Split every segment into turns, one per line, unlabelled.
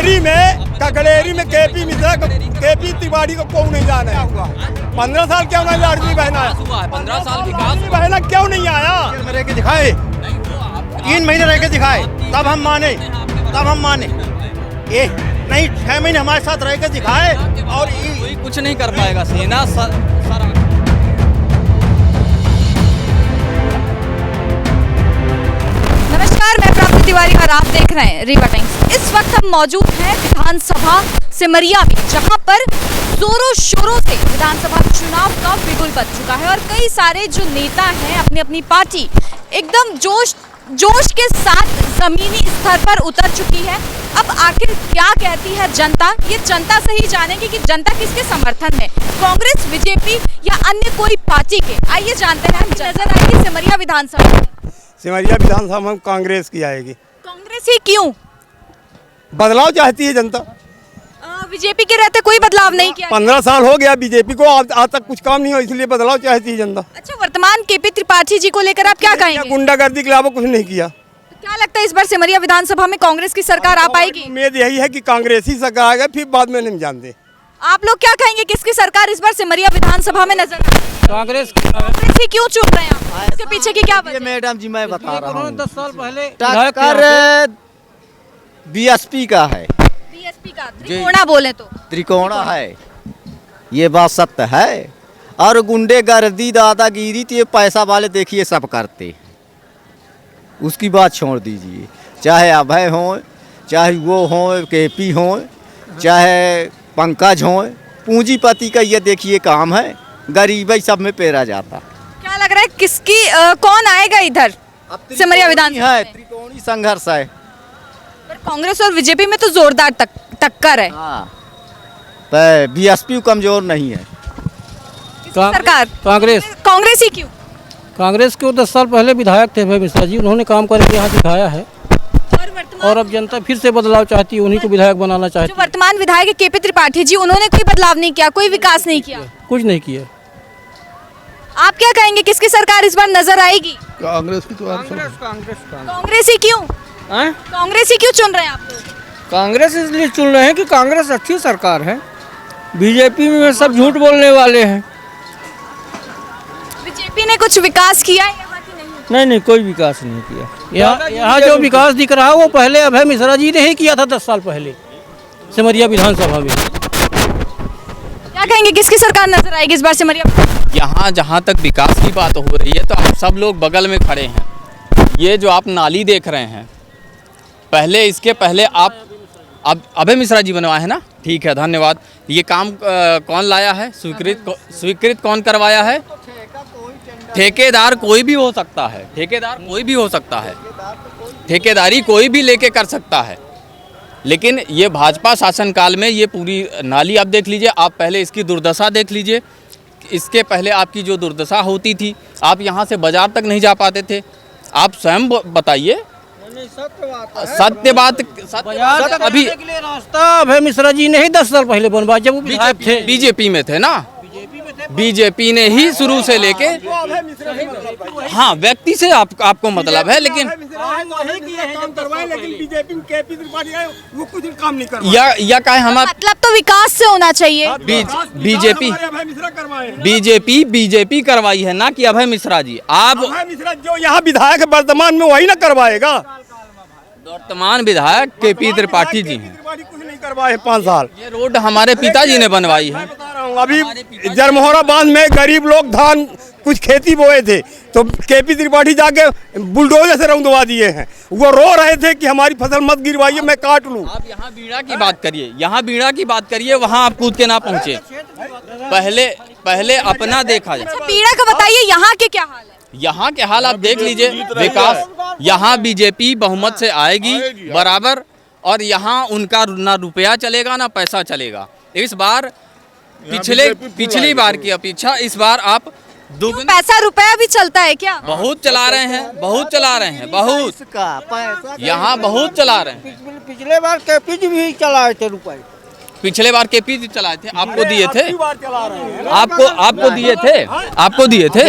ककड़ेरी में KP Mishra KP Tiwari को कौन नहीं जाना है। 15 साल क्यों नहीं लाडली बहना है?
15 साल विकास
बहना क्यों नहीं आया?
रह के दिखाए, 3 महीने रह के दिखाए, तब हम माने। ये नहीं 6 महीने हमारे साथ रह के दिखाए और
कोई कुछ नहीं कर पाएगा। सेना
नमस्कार, मैं प्राप्ति तिवारी और आप देख रहे हैं रीवा टाइम्स। इस वक्त हम मौजूद हैं विधानसभा सिमरिया में, जहां पर जोरों शोरों से विधानसभा चुनाव का बिगुल बज चुका है और कई सारे जो नेता हैं अपनी अपनी पार्टी एकदम जोश के साथ जमीनी स्तर पर उतर चुकी है। अब आखिर क्या कहती है जनता, ये जनता से ही जानेंगे कि जनता किसके समर्थन में, कांग्रेस, बीजेपी या अन्य कोई पार्टी के। आइए जानते हैं। नजर आएगी सिमरिया विधानसभा।
सिमरिया विधानसभा में कांग्रेस की आएगी।
कांग्रेस ही क्यों?
बदलाव चाहती है जनता।
बीजेपी के रहते कोई बदलाव नहीं किया।
15 साल हो गया बीजेपी को, आज तक कुछ काम नहीं हो, इसलिए बदलाव चाहती है जनता।
अच्छा, वर्तमान केपी त्रिपाठी जी को लेकर आप क्या कहेंगे?
गुंडागर्दी के अलावा कुछ नहीं किया।
तो क्या लगता है इस बार सिमरिया विधानसभा में कांग्रेस की सरकार आ पाएगी?
उम्मीद यही है कि कांग्रेस ही सरकार आएगा, फिर बाद में नहीं जानते।
आप लोग क्या कहेंगे, किसकी सरकार इस बार सिमरिया विधानसभा में नजर आएगी?
कांग्रेस
ही क्यों चुन रहे हैं आप? इसके पीछे की क्या वजह?
मैडम जी मैं बता रहा हूँ,
10 साल पहले
टक्कर बीएसपी का है,
बीएसपी का त्रिकोणा बोले तो
त्रिकोणा है, ये बात सत्य है। और गुंडेगर्दी, दादागिरी तो ये पैसा वाले देखिए सब करते, उसकी बात छोड़ दीजिए। चाहे अभय हो, चाहे वो हो, केपी हो, चाहे पंकज हो, पूंजीपति का ये देखिए काम है, गरीबी सब में पेरा जाता।
क्या लग रहा है किसकी कौन आएगा इधर सिमरिया विधानसभा
है?
में?
त्रिकोणी संघर्ष है।
पर कांग्रेस और बीजेपी में तो जोरदार टक्कर है।
हाँ, तो बीएसपी कमजोर नहीं है।
सरकार कांग्रेस ही क्यों?
कांग्रेस के 10 साल पहले विधायक थे अभय मिश्रा जी, उन्होंने काम करके यहाँ दिखाया है और अब जनता फिर से बदलाव चाहती है, उन्हीं को विधायक बनाना चाहती है।
जो वर्तमान विधायक केपी त्रिपाठी जी, उन्होंने कोई बदलाव नहीं किया, कोई विकास नहीं किया,
कुछ नहीं किया।
आप क्या कहेंगे, किसकी सरकार इस बार नजर आएगी?
कांग्रेस की तो
कांग्रेस ही क्यों? कांग्रेस ही क्यों चुन रहे हैं आप लोग?
कांग्रेस इसलिए चुन रहे हैं कि कांग्रेस अच्छी सरकार है, बीजेपी में सब झूठ बोलने वाले हैं।
बीजेपी ने कुछ विकास किया है यहाँ की? नहीं,
कोई विकास नहीं किया।
यहाँ जो विकास दिख रहा है वो पहले अभय मिश्रा जी ने ही किया था 10 साल पहले सिमरिया विधानसभा में।
क्या कहेंगे, किसकी सरकार नजर आएगी इस बार सिमरिया?
यहाँ जहाँ तक विकास की बात हो रही है तो आप सब लोग बगल में खड़े हैं। ये जो आप नाली देख रहे हैं, इसके पहले आप अब अभय मिश्रा जी बनवाए हैं ना? ठीक है, धन्यवाद। ये काम कौन लाया है? स्वीकृत कौन करवाया है? ठेकेदार कोई भी हो सकता है, ठेकेदारी कोई भी लेके कर सकता है। लेकिन ये भाजपा शासनकाल में ये पूरी नाली आप देख लीजिए, आप पहले इसकी दुर्दशा देख लीजिए। इसके पहले आपकी जो दुर्दशा होती थी, आप यहाँ से बाजार तक नहीं जा पाते थे। आप स्वयं बताइए। सत्य बात अभी रास्ता अभय मिश्रा जी ने ही 10 साल पहले बनवाया, जब वो विधायक थे,
बीजेपी
में थे ना। बीजेपी ने ही शुरू से लेके, हाँ, व्यक्ति से आपको मतलब है, लेकिन
वो कुछ काम नहीं करवाया।
या क्या हमारा
मतलब तो विकास से होना चाहिए।
बीजेपी करवाई है ना कि अभय मिश्रा जी। आप
अभय मिश्रा जो यहाँ विधायक वर्तमान में वही ना करवाएगा।
वर्तमान विधायक केपी त्रिपाठी जी हैं,
कुछ नहीं करवाए 5 साल।
ये रोड हमारे पिताजी ने बनवाई है।
अभी जरमोहरा बांध में गरीब लोग धान कुछ खेती बोए थे, तो केपी त्रिपाठी जाके बुलडोजर से रौंदवा दिए हैं। वो रो रहे थे कि हमारी फसल मत गिरवाइए, मैं काट लूं।
आप यहाँ बीड़ा की बात करिए, वहाँ आप कूद के ना पहुँचे। पहले अपना देखा जाए।
पीड़ा का बताइए, यहाँ के क्या हाल है?
यहाँ के हाल आप देख लीजिए। विकास यहाँ बीजेपी बहुमत से आएगी बराबर, और यहाँ उनका ना रुपया चलेगा ना पैसा चलेगा। इस बार पिछली बार की अपेक्षा इस बार आप
पैसा रुपया भी चलता है क्या?
बहुत चला रहे हैं, बहुत यहाँ बहुत चला रहे हैं।
पिछले बार केपी जी भी चलाए थे रुपए।
पिछले बार केपी जी चलाए थे, आपको दिए थे,
चला रहे हैं।
आपको दिए थे, आपको दिए थे,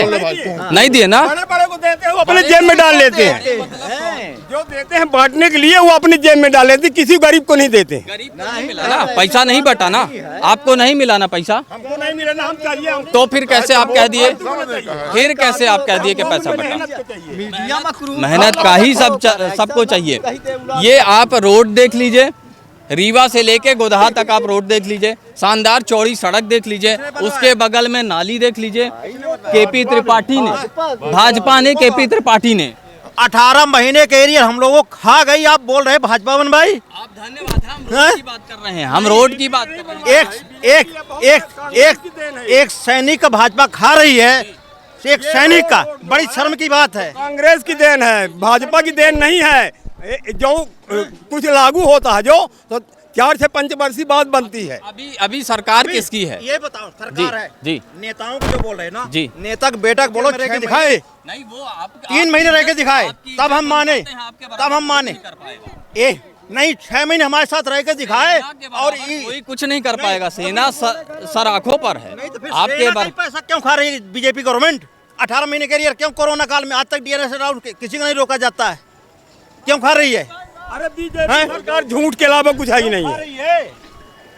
नहीं दिए ना?
बड़े बड़े को देते हैं, वो अपने जेब में डाल लेते हैं। जो देते हैं बांटने के लिए वो अपनी जेब में डाल लेते हैं, किसी गरीब को नहीं देते।
गरीब को नहीं मिला ना, पैसा नहीं बटा ना, आपको नहीं मिला ना पैसा,
हमको नहीं मिला ना, हम चाहिए हमको।
तो फिर कैसे आप कह दिए, फिर कैसे आप कह दिए कि पैसा बटा? मेहनत का ही सबको चाहिए। ये आप रोड देख लीजिए, रीवा से लेके गोदहा तक आप रोड देख लीजिए, शानदार चौड़ी सड़क देख लीजिए, उसके बगल में नाली देख लीजिए। केपी त्रिपाठी ने, भाजपा ने, केपी त्रिपाठी ने
18 महीने के एरिया हम लोगों को खा गई। आप बोल रहे भाजपा बन भाई,
आप धन्यवाद, हम रोड की बात कर रहे हैं, हम रोड की बात कर रहे हैं।
एक सैनिक का भाजपा खा रही है, एक सैनिक का, बड़ी शर्म की बात है।
कांग्रेस की देन है, भाजपा की देन नहीं है। जो कुछ लागू होता है जो, तो 4 से 5 वर्षीय बाद बनती है।
अभी सरकार किसकी है?
ये बताओ, सरकार है
जी।
नेताओं को जो बोल रहे हैं ना
जी,
नेता का बेटा बोलो रह के दिखाए,
नहीं वो आप
3 महीने रह के दिखाए, तब हम माने, तब हम माने। नहीं 6 महीने हमारे साथ रह के दिखाए और
कोई कुछ नहीं कर पाएगा। सेना सर आंखों पर है। आपके बार
पैसा क्यों खा रही है बीजेपी गवर्नमेंट? 18 महीने के एरिया क्यों कोरोना काल में आज तक डीएनएस राउंड किसी को नहीं रोका जाता है, क्यों खा रही है?
अरे बीजेपी सरकार झूठ के अलावा कुछ है ही नहीं है।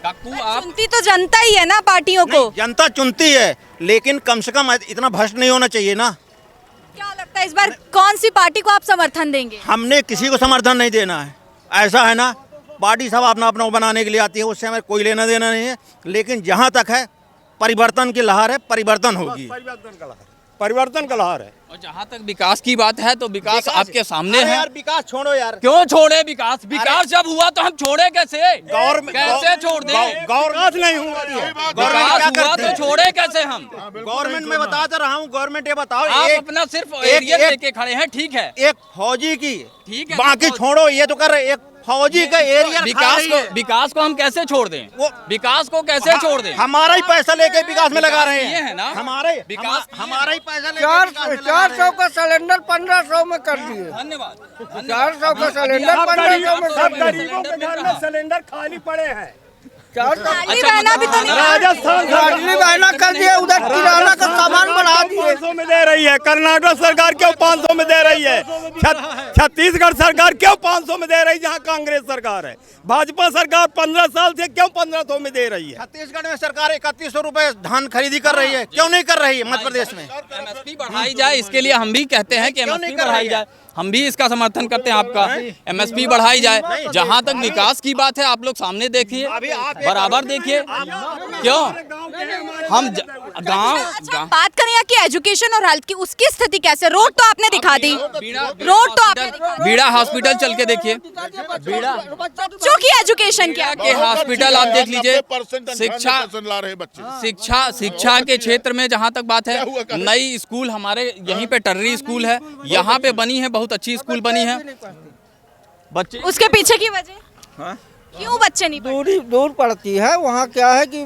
काकू आप
चुनती तो जनता ही है ना पार्टियों को।
जनता चुनती है, लेकिन कम से कम इतना भ्रष्ट नहीं होना चाहिए ना।
क्या लगता है इस बार कौन सी पार्टी को आप समर्थन देंगे?
हमने किसी को समर्थन नहीं देना है, ऐसा है ना, पार्टी सब अपना अपना बनाने के लिए आती है, उससे हमें कोई लेना देना नहीं है। लेकिन जहाँ तक है परिवर्तन की लहर है, परिवर्तन होगी,
परिवर्तन का लहर है।
और जहाँ तक विकास की बात है तो विकास आपके सामने है।
यार विकास छोड़ो यार,
क्यों छोड़े विकास? विकास जब हुआ तो हम छोड़े कैसे? कैसे छोड़ दें?
विकास नहीं हुआ,
विकास हुआ तो छोड़े कैसे हम?
गवर्नमेंट में बताता रहा हूँ, गवर्नमेंट ये बताओ,
आप अपना सिर्फ एरिया लेके खड़े हैं, ठीक है,
एक फौजी की,
ठीक है,
बाकी छोड़ो, ये तो कर रहे, एक फौजी का एरिया
विकास को हम कैसे छोड़ दें? विकास को कैसे छोड़ दें?
हमारा ही पैसा लेके विकास में लगा रहे हैं,
ये है ना,
हमारे
विकास
हमारा ही पैसा लेके
400 का सिलेंडर 1500 में कर दिए।
धन्यवाद।
400 का सिलेंडर 1500 में
सब
कर दिए।
गरीबों के घर में सिलेंडर खाली पड़े हैं।
400
खाली बहना भी तो नहीं।
राजस्थान
बिजली बहना कर दिया, उधर किराना का सामान बढ़ा दिए।
500 में दे रही है, कर्नाटक सरकार क्यों 500 में दे रही है, छत्तीसगढ़ सरकार क्यों 500 में दे रही है जहाँ कांग्रेस सरकार है, भाजपा सरकार 15 साल से क्यों 1500 में दे रही है।
छत्तीसगढ़ में सरकार 3100 रुपए धान खरीदी कर रही है, क्यों नहीं कर रही है मध्य प्रदेश में?
एमएसपी बढ़ाई जाए, इसके लिए हम भी कहते हैं कि एमएसपी बढ़ाई जाए, हम भी इसका समर्थन करते हैं आपका। एमएसपी बढ़ाई जाए। जहां तक विकास की बात है, आप लोग सामने देखिए, बराबर देखिए, क्यों हम गांव
बात करें यहाँ की एजुकेशन और हेल्थ की, उसकी स्थिति कैसे? रोड तो आपने दिखा दी, रोड तो आपने दिखा दी।
बीड़ा हॉस्पिटल चल के देखिए, बीड़ा
बच्चों की एजुकेशन क्या
के हॉस्पिटल आप देख लीजिए। शिक्षा के क्षेत्र में जहाँ तक बात है, नई स्कूल हमारे यहीं पे टर्री स्कूल है, यहाँ पे बनी है, बहुत अच्छी स्कूल बनी है। बच्चे
उसके पीछे की वजह क्यों बच्चे नहीं पढ़ते?
दूर पड़ती है, वहाँ क्या है कि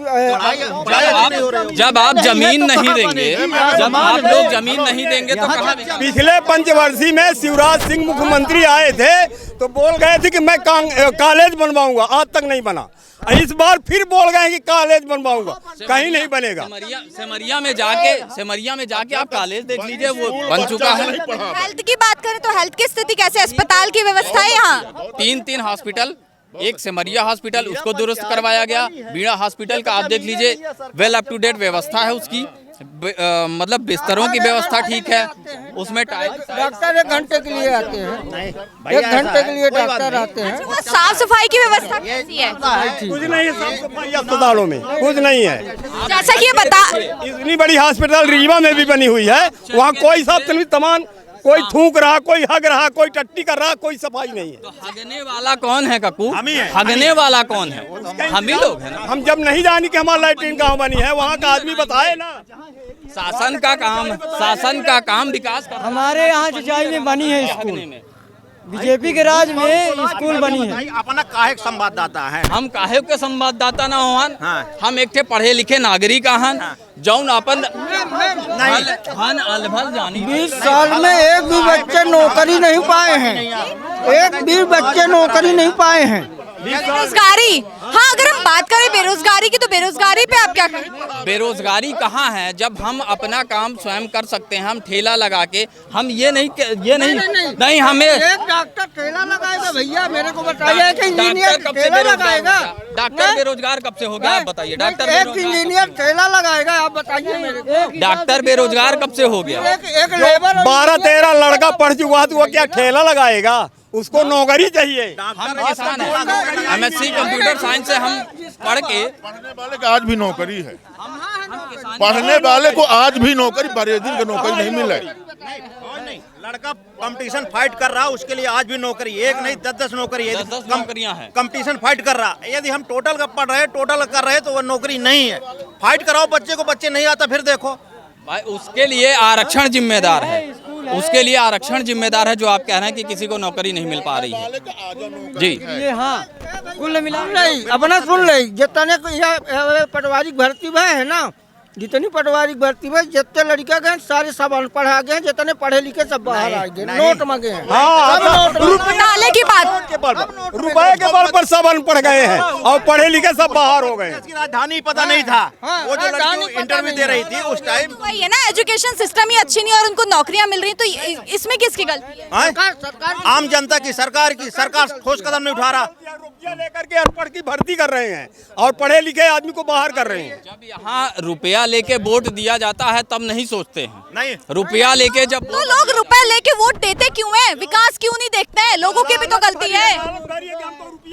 जब आप जमीन नहीं देंगे, जब आप लोग जमीन नहीं देंगे तो कहाँ?
पिछले पंचवर्षीय में शिवराज सिंह मुख्यमंत्री आए थे तो बोल गए थे कि मैं कॉलेज बनवाऊंगा, आज तक नहीं बना। इस बार फिर बोल गए कि कॉलेज बनवाऊंगा, कहीं नहीं बनेगा।
सेमरिया में जाके आप कॉलेज देख लीजिए, वो बन चुका है।
हेल्थ की बात करें तो हेल्थ की स्थिति कैसे? अस्पताल की व्यवस्था है यहाँ?
3 हॉस्पिटल, एक सेमरिया हॉस्पिटल, उसको दुरुस्त करवाया गया। बीड़ा हॉस्पिटल का आप देख लीजिए, वेल अप टू डेट व्यवस्था है उसकी, मतलब बिस्तरों की व्यवस्था ठीक है, उसमें
डॉक्टर 1 घंटे के लिए आते हैं, 1 घंटे के लिए डॉक्टर आते हैं।
वो साफ सफाई की व्यवस्था कैसी है?
कुछ नहीं है, साफ सफाई अस्पतालों में कुछ नहीं है।
जैसा कि ये बता,
इतनी बड़ी हॉस्पिटल रीवा में भी बनी हुई है, वहाँ कोई साफ सामान, कोई थूक रहा, कोई हग रहा, कोई टट्टी कर रहा, कोई सफाई नहीं है।
तो हगने वाला कौन है काकू?
हम ही हैं।
हगने वाला कौन है? हम ही लोग हैं ना।
हम जब नहीं जानी कि हमारा लैट्रिन कहाँ बनी है, वहाँ का आदमी बताए ना।
शासन का काम विकास कर।
हमारे यहाँ सिंचाई में बनी है स्कूल, बीजेपी के राज में स्कूल बनी है।
अपना काहे संवाददाता है,
हम काहे के संवाददाता ना होहन,
हाँ।
हम एक थे पढ़े लिखे नागरिक हन, जौन अपन हन अलभल जानी।
20 साल में एक भी बच्चे नौकरी नहीं पाए हैं, एक भी बच्चे नौकरी नहीं पाए हैं।
बेरोजगारी, हाँ, अगर हम बात करें बेरोजगारी की, तो बेरोजगारी पे आप क्या कहेंगे?
बेरोजगारी कहाँ है? जब हम अपना काम स्वयं कर सकते हैं, हम ठेला लगा के, हम ये नहीं हमें
एक डॉक्टर ठेला लगाएगा भैया, मेरे को बताइए कि इंजीनियर
डॉक्टर कब से
ठेला
बेरोजगार
लगाएगा?
हो गया? डॉक्टर बेरोजगार कब से हो गया? आप बताइए। डॉक्टर
एक इंजीनियर ठेला लगाएगा, आप बताइए मेरे को।
डॉक्टर बेरोजगार कब से हो गया?
एक लेबर
12-13 लड़का पढ़ चुका तो वो क्या ठेला लगाएगा? उसको नौकरी चाहिए।
हम किसान हैं, MSc कंप्यूटर साइंस से हम पढ़ के,
पढ़ने वाले को आज भी नौकरी है, पढ़ने वाले को आज भी नौकरी, बड़े दिन की नौकरी नहीं मिल रही।
नहीं, लड़का कंपटीशन फाइट कर रहा, उसके लिए आज भी नौकरी, एक नहीं 10-10 नौकरी है,
10 नौकरियां हैं।
कंपटीशन फाइट कर रहा। यदि हम टोटल का पढ़ रहे, टोटल कर रहे, तो वो नौकरी नहीं है। फाइट कराओ बच्चे को, बच्चे नहीं आता फिर देखो।
भाई उसके लिए आरक्षण जिम्मेदार है, उसके लिए आरक्षण जिम्मेदार है, जो आप कह रहे हैं कि किसी को नौकरी नहीं मिल पा रही है। जी
ये हाँ कुल मिला नहीं, अपना सुन ले, जितने पटवारी भर्ती में है ना, जितनी पटवारी भर्ती में जितने लड़के गए सारे सब अनपढ़ आ गए, जितने पढ़े लिखे सब बाहर आ गए, नोट मांगे हैं।
घोटाले की बात,
रुपए के बल पर सब अनपढ़ गए हैं और पढ़े लिखे सब बाहर हो गए।
इसकी राजधानी पता नहीं था, वो जो लड़की इंटरव्यू दे रही थी उस टाइम।
वही है ना, एजुकेशन सिस्टम ही अच्छी नहीं और उनको नौकरियां मिल रही, तो इसमें किसकी गलती है?
आम जनता की, सरकार ठोस कदम नहीं उठा रहा।
रुपया लेकर के अनपढ़ की भर्ती कर रहे हैं और पढ़े लिखे आदमी को बाहर कर रहे हैं।
जब यहाँ रुपया लेके वोट दिया जाता है तब नहीं सोचते हैं।
नहीं,
रुपया लेके जब
तो लोग रुपए लेके वोट देते क्यों हैं? विकास क्यों नहीं देखते हैं? लोगों की भी तो गलती है।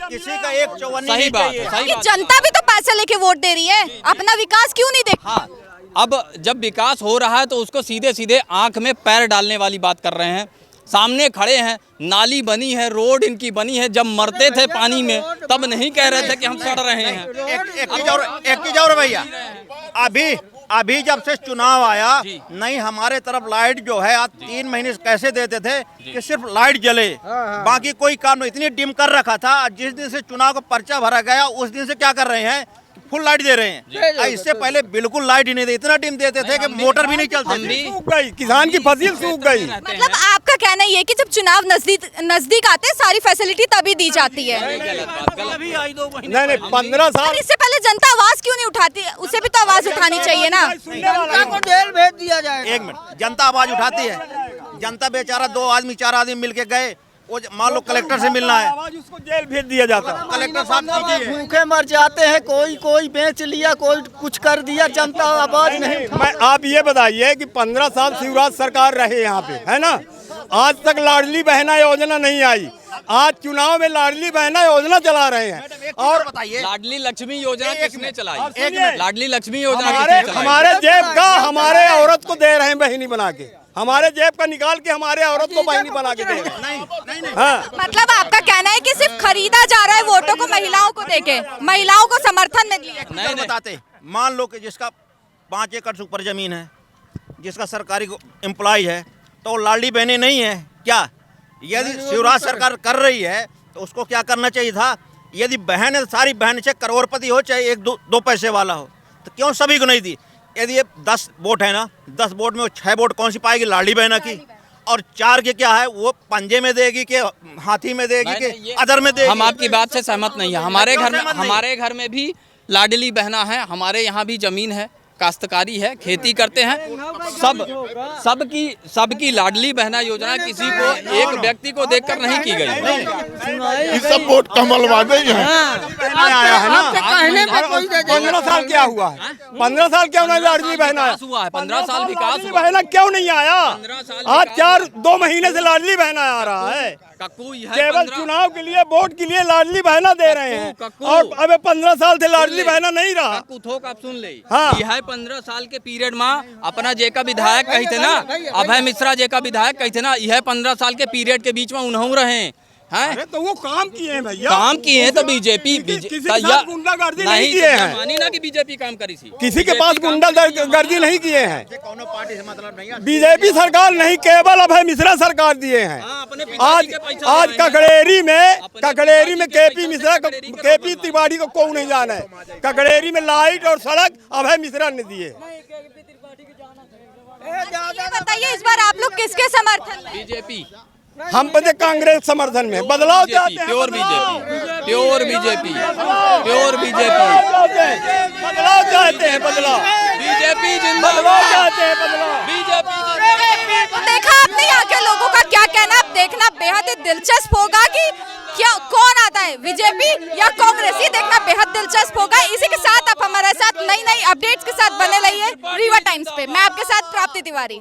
किसी का एक चौवन्नी
सही
नहीं
बात
चाहिए।
है, सही
कि
बात।
जनता भी तो पैसे लेके वोट दे रही है, अपना विकास क्यों नहीं देखती?
हाँ, अब जब विकास हो रहा है तो उसको सीधे सीधे आंख में पैर डालने वाली बात कर रहे हैं। सामने खड़े हैं, नाली बनी है, रोड इनकी बनी है, जब मरते थे पानी में तब नहीं कह रहे थे कि हम सड़ रहे हैं।
एक चीज और भैया, अभी जब से चुनाव आया, नहीं हमारे तरफ लाइट जो है आज 3 महीने से कैसे देते थे कि सिर्फ लाइट जले, बाकी कोई काम नहीं, इतनी डिम कर रखा था। जिस दिन से चुनाव का पर्चा भरा गया उस दिन से क्या कर रहे हैं, फुल लाइट दे रहे हैं। इससे पहले बिल्कुल लाइट ही नहीं दी, इतना डिम देते थे कि मोटर भी नहीं चलते थे।
सूख गई, किसान की फसल सूख गई।
मतलब आपका कहना ये है कि जब चुनाव नजदीक आते हैं सारी फैसिलिटी तभी दी जाती है।
नहीं 15 साल,
इससे पहले जनता आवाज क्यों नहीं उठाती? उसे भी तो आवाज उठानी चाहिए ना।
जनता को जेल भेज दिया जाएगा।
एक मिनट, जनता आवाज उठाती है, जनता बेचारा 2 आदमी 4 आदमी मिलके गए, वो मान लो कलेक्टर से मिलना है,
आवाज उसको जेल भेज दिया जाता।
कलेक्टर साहब कीजिए।
भूखे मर जाते हैं, कोई बेच लिया, कोई कुछ कर दिया, जनता आवाज नहीं।
मैं आप ये बताइए कि 15 साल शिवराज सरकार रहे यहाँ पे, है ना, आज तक लाडली बहना योजना नहीं आई। आज चुनाव में लाडली बहना योजना चला रहे हैं। और
बताइए,
लाडली लक्ष्मी योजना किसने चलाई?
एक मिनट,
लाडली लक्ष्मी योजना किसने चलाई?
हमारे जेब का हमारे औरत को दे रहे हैं बहनी बना के, हमारे जेब का निकाल के हमारे औरत को बहनी बना के दे रहे हैं।
नहीं।
हाँ,
मतलब आपका कहना है कि सिर्फ खरीदा जा रहा है वोटों को महिलाओं को देके, महिलाओं को समर्थन में दिया।
नहीं।
बताते, मान लो कि जिसका 5 एकड़ से ऊपर जमीन है, जिसका सरकारी एम्प्लॉय है, तो लाडली बहने नहीं है क्या? यदि शिवराज सरकार कर रही है तो उसको क्या करना चाहिए था? यदि बहन है, सारी बहन चाहे करोड़पति हो चाहे 1-2 पैसे वाला हो, तो क्यों सभी को नहीं दी? यदि ये 10 वोट है ना, 10 वोट में 6 वोट कौन सी पाएगी? लाडली बहना की। और 4 के क्या है, वो पंजे में देगी कि हाथी में देगी कि अदर में देगी?
हम आपकी बात से सहमत नहीं है। हमारे घर में भी लाडली बहना है, हमारे यहाँ भी जमीन है, काश्तकारी है, खेती करते हैं, सबकी लाडली बहना योजना किसी को एक व्यक्ति को देखकर नहीं की गई।
ये सब वोट कमल वादे ही हैं।
आया है ना, 15 साल क्या हुआ है? 15 साल क्यों नहीं लाडली बहना
हुआ है? 15 साल विकास
लाडली बहना क्यों नहीं आया? आज 2 महीने से लाडली बहना आ रहा है। केवल चुनाव के लिए, वोट के लिए लाडली बहना दे रहे हैं और अब 15 साल से लाडली बहना नहीं रहा।
थोक आप सुन ले,
हाँ।
यह 15 साल के पीरियड में अपना जे का विधायक कही थे ना, अभय मिश्रा जे का विधायक कही थे ना, यह 15 साल के पीरियड के बीच में उन्होंने रहे हैं।
तो वो काम किए हैं भैया,
काम किए हैं तो बीजेपी
गुंडागर्दी नहीं किए हैं।
मानी ना कि बीजेपी काम करी थी,
किसी के पास गुंडागर्दी नहीं किए हैं।
कौनो पार्टी से मतलब नहीं है।
बीजेपी सरकार नहीं, केवल अभय मिश्रा सरकार दिए हैं। आज ककड़ेरी में केपी मिश्रा, केपी तिवारी को कौन नहीं जाना है? ककड़ेरी में लाइट और सड़क अभय मिश्रा ने दिए।
बताइए इस बार आप लोग किसके समर्थन में?
बीजेपी।
हम बदे कांग्रेस समर्थन में बदलाव चाहते हैं।
Pure BJP, pure BJP, pure BJP,
बदलाव चाहते हैं, बदलाव
बीजेपी
बदलाव
जिंदाबाद,
चाहते हैं, बदलाव।
बीजेपी।
तो देखा आपने यहाँ के लोगों का क्या कहना। अब देखना बेहद ही दिलचस्प होगा कि क्या कौन आता है, बीजेपी या कांग्रेस, ये देखना बेहद दिलचस्प होगा। इसी के साथ आप हमारे साथ नई नई अपडेट्स के साथ बने रहिए रीवा टाइम्स पे। मैं आपके साथ प्राप्ति तिवारी।